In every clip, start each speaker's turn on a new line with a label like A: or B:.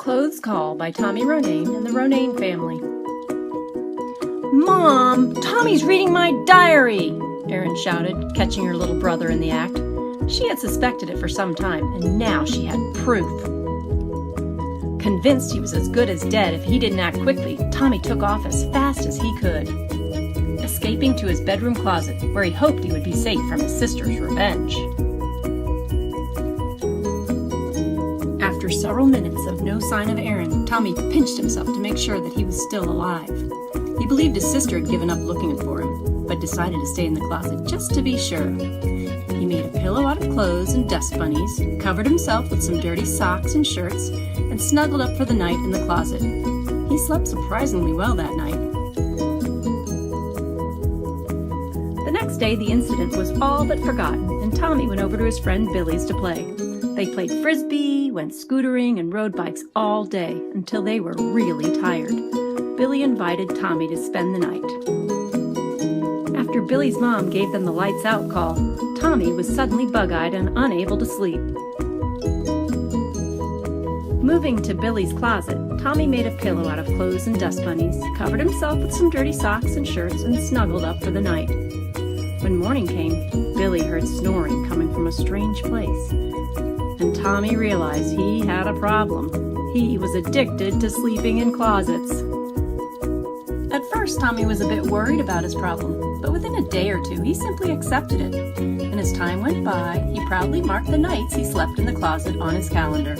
A: Clothes Call by Tommy Ronayne and the Ronayne family. "Mom, Tommy's reading my diary!" Erin shouted, catching her little brother in the act. She had suspected it for some time, and now she had proof. Convinced he was as good as dead if he didn't act quickly, Tommy took off as fast as he could, escaping to his bedroom closet, where he hoped he would be safe from his sister's revenge. After several minutes of no sign of Erin, Tommy pinched himself to make sure that he was still alive. He believed his sister had given up looking for him, but decided to stay in the closet just to be sure. He made a pillow out of clothes and dust bunnies, covered himself with some dirty socks and shirts, and snuggled up for the night in the closet. He slept surprisingly well that night. The next day, the incident was all but forgotten, and Tommy went over to his friend Billy's to play. They played frisbee, went scootering, and rode bikes all day until they were really tired. Billy invited Tommy to spend the night. After Billy's mom gave them the lights out call, Tommy was suddenly bug-eyed and unable to sleep. Moving to Billy's closet, Tommy made a pillow out of clothes and dust bunnies, covered himself with some dirty socks and shirts, and snuggled up for the night. When morning came, Billy heard snoring coming from a strange place, and Tommy realized he had a problem. He was addicted to sleeping in closets. At first, Tommy was a bit worried about his problem, but within a day or two, he simply accepted it. And as time went by, he proudly marked the nights he slept in the closet on his calendar.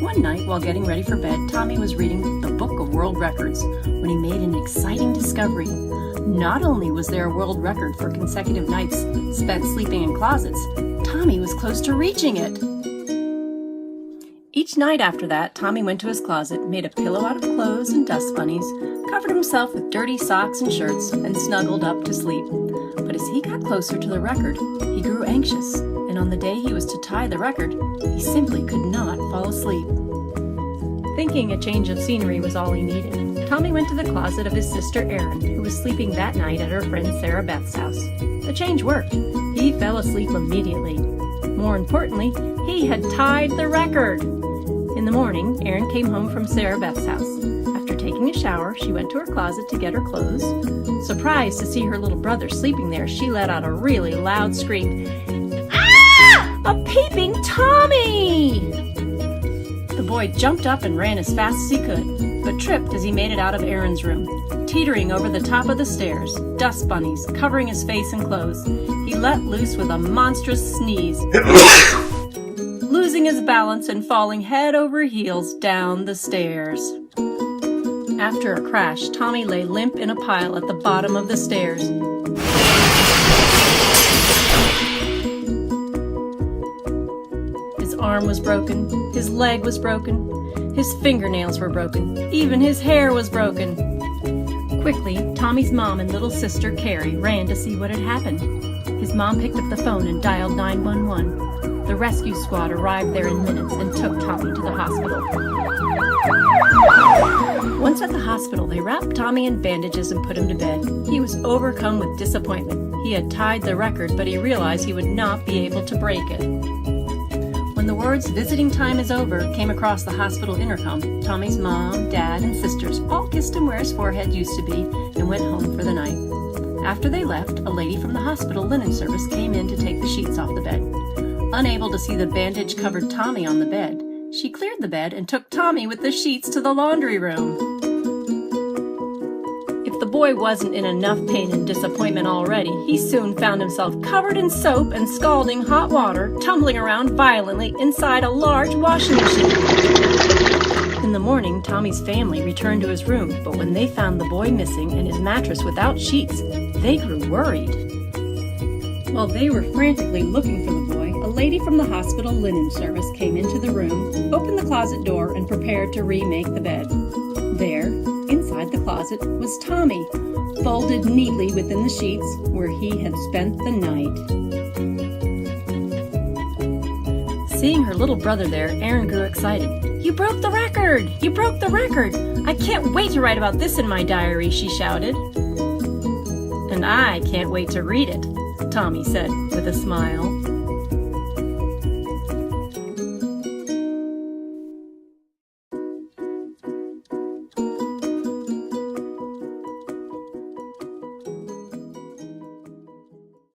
A: One night, while getting ready for bed, Tommy was reading the Book of World Records when he made an exciting discovery. Not only was there a world record for consecutive nights spent sleeping in closets, Tommy was close to reaching it. Each night after that, Tommy went to his closet, made a pillow out of clothes and dust bunnies, covered himself with dirty socks and shirts, and snuggled up to sleep. But as he got closer to the record, he grew anxious, and on the day he was to tie the record, he simply could not fall asleep. Thinking a change of scenery was all he needed, Tommy went to the closet of his sister Erin, who was sleeping that night at her friend Sarah Beth's house. The change worked. He fell asleep immediately. More importantly, he had tied the record. In the morning, Erin came home from Sarah Beth's house. After taking a shower, she went to her closet to get her clothes. Surprised to see her little brother sleeping there, she let out a really loud scream. "Ah! A peeping Tommy!" The boy jumped up and ran as fast as he could, but tripped as he made it out of Erin's room. Teetering over the top of the stairs, dust bunnies covering his face and clothes, he let loose with a monstrous sneeze, losing his balance and falling head over heels down the stairs. After a crash, Tommy lay limp in a pile at the bottom of the stairs. His arm was broken, his leg was broken, his fingernails were broken, even his hair was broken. Quickly, Tommy's mom and little sister Carrie ran to see what had happened. His mom picked up the phone and dialed 911. The rescue squad arrived there in minutes and took Tommy to the hospital. Once at the hospital, they wrapped Tommy in bandages and put him to bed. He was overcome with disappointment. He had tied the record, but he realized he would not be able to break it. When the words "visiting time is over" came across the hospital intercom, Tommy's mom, dad, and sisters all kissed him where his forehead used to be and went home for the night. After they left, a lady from the hospital linen service came in to take the sheets off the bed. Unable to see the bandage-covered Tommy on the bed, she cleared the bed and took Tommy with the sheets to the laundry room. If the boy wasn't in enough pain and disappointment already, he soon found himself covered in soap and scalding hot water, tumbling around violently inside a large washing machine. In the morning, Tommy's family returned to his room, but when they found the boy missing and his mattress without sheets, they grew worried. While they were frantically looking for the boy, a lady from the hospital linen service came into the room, opened the closet door, and prepared to remake the bed. There, inside the closet, was Tommy, folded neatly within the sheets where he had spent the night. Seeing her little brother there, Erin grew excited. "You broke the record! You broke the record! I can't wait to write about this in my diary," she shouted. "And I can't wait to read it," Tommy said with a smile.